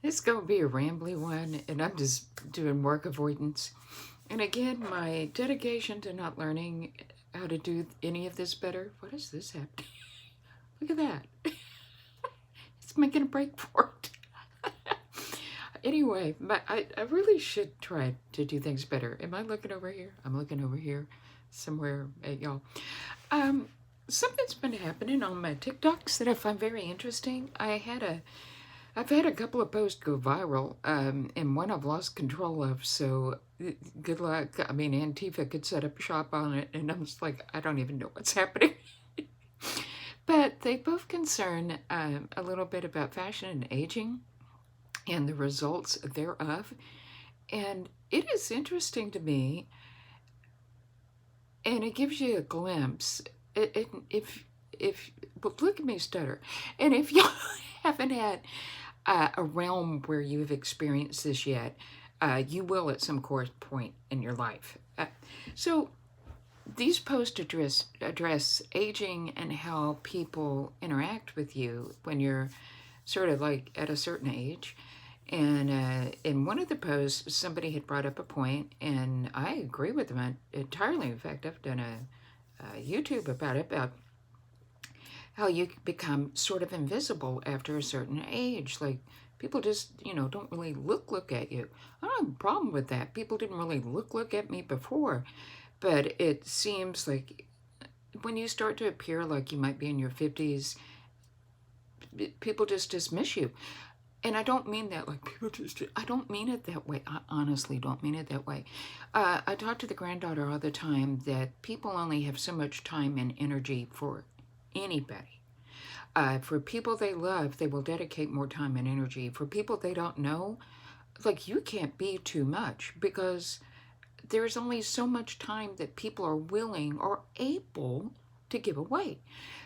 It's going to be a rambly one, and I'm just doing work avoidance. And again, my dedication to not learning how to do any of this better. What is this happening? Look at that. It's making a break for it. Anyway, I really should try to do things better. Am I looking over here? I'm looking over here somewhere at y'all. Um, Something's been happening on my TikToks that I find very interesting. I've had a couple of posts go viral, and one I've lost control of. So good luck. I mean, Antifa could set up shop on it, and I'm just like, I don't even know what's happening. But they both concern a little bit about fashion and aging and the results thereof. And it is interesting to me, and it gives you a glimpse. If but look at me stutter, and if you haven't had a realm where you have experienced this yet, you will at some point in your life. So these posts address aging and how people interact with you when you're sort of like at a certain age. And in one of the posts, somebody had brought up a point, and I agree with them entirely. In fact, I've done a YouTube about it, about how you become sort of invisible after a certain age. Like people just, don't really look at you. I don't have a problem with that. People didn't really look at me before, but it seems like when you start to appear like you might be in your 50s, people just dismiss you. And I don't mean that like people just, I don't mean it that way. I honestly don't mean it that way. I talk to the granddaughter all the time that people only have so much time and energy for anybody. For people they love, they will dedicate more time and energy. For people they don't know, like you can't be too much because there's only so much time that people are willing or able to give away.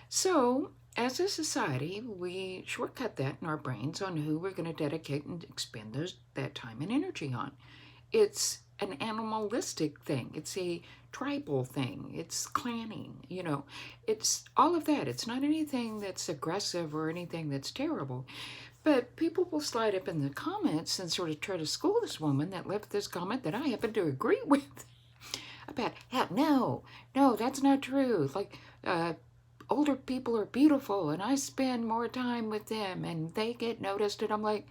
So, as a society, we shortcut that in our brains on who we're going to dedicate and expend that time and energy on. It's an animalistic thing. It's a tribal thing. It's clanning, It's all of that. It's not anything that's aggressive or anything that's terrible. But people will slide up in the comments and sort of try to school this woman that left this comment that I happen to agree with about how, no, that's not true. Like, older people are beautiful and I spend more time with them and they get noticed. And I'm like,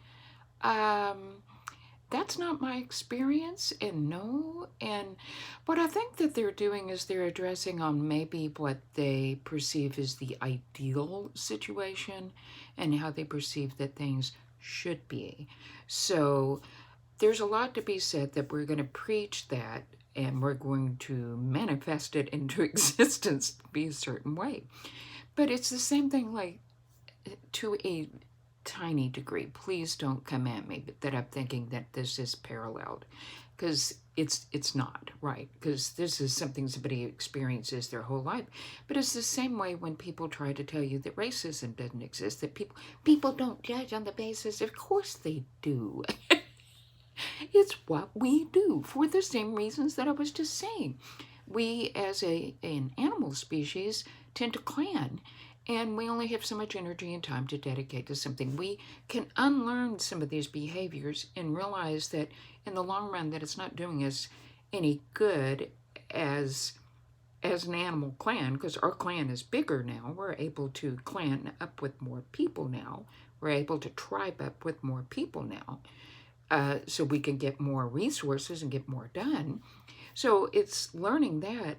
that's not my experience, and no. And what I think that they're doing is they're addressing on maybe what they perceive as the ideal situation and how they perceive that things should be. So there's a lot to be said that we're going to preach that and we're going to manifest it into existence to be a certain way. But it's the same thing, like, to a tiny degree. Please don't come at me that I'm thinking that this is paralleled, because it's not, right? Because this is something somebody experiences their whole life. But it's the same way when people try to tell you that racism doesn't exist, that people don't judge on the basis. Of course they do. It's what we do for the same reasons that I was just saying. We, as an animal species, tend to clan, and we only have so much energy and time to dedicate to something. We can unlearn some of these behaviors and realize that in the long run that it's not doing us any good as an animal clan, because our clan is bigger now. We're able to clan up with more people now. We're able to tribe up with more people now. So we can get more resources and get more done. So it's learning that.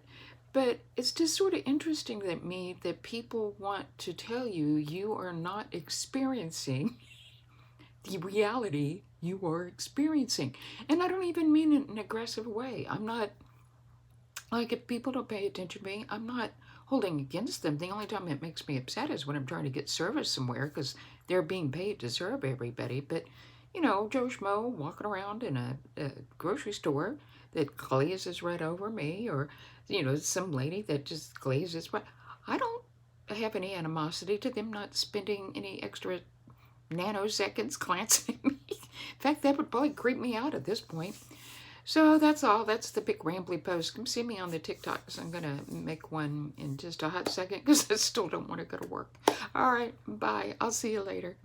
But it's just sort of interesting to me that people want to tell you you are not experiencing the reality you are experiencing. And I don't even mean it in an aggressive way. I'm not, like, if people don't pay attention to me, I'm not holding against them. The only time it makes me upset is when I'm trying to get service somewhere because they're being paid to serve everybody. But, Joe Schmo walking around in a grocery store that glazes right over me, or, some lady that just glazes right. I don't have any animosity to them not spending any extra nanoseconds glancing at me. In fact, that would probably creep me out at this point. So that's all. That's the big rambly post. Come see me on the TikToks. I'm going to make one in just a hot second because I still don't want to go to work. All right, bye. I'll see you later.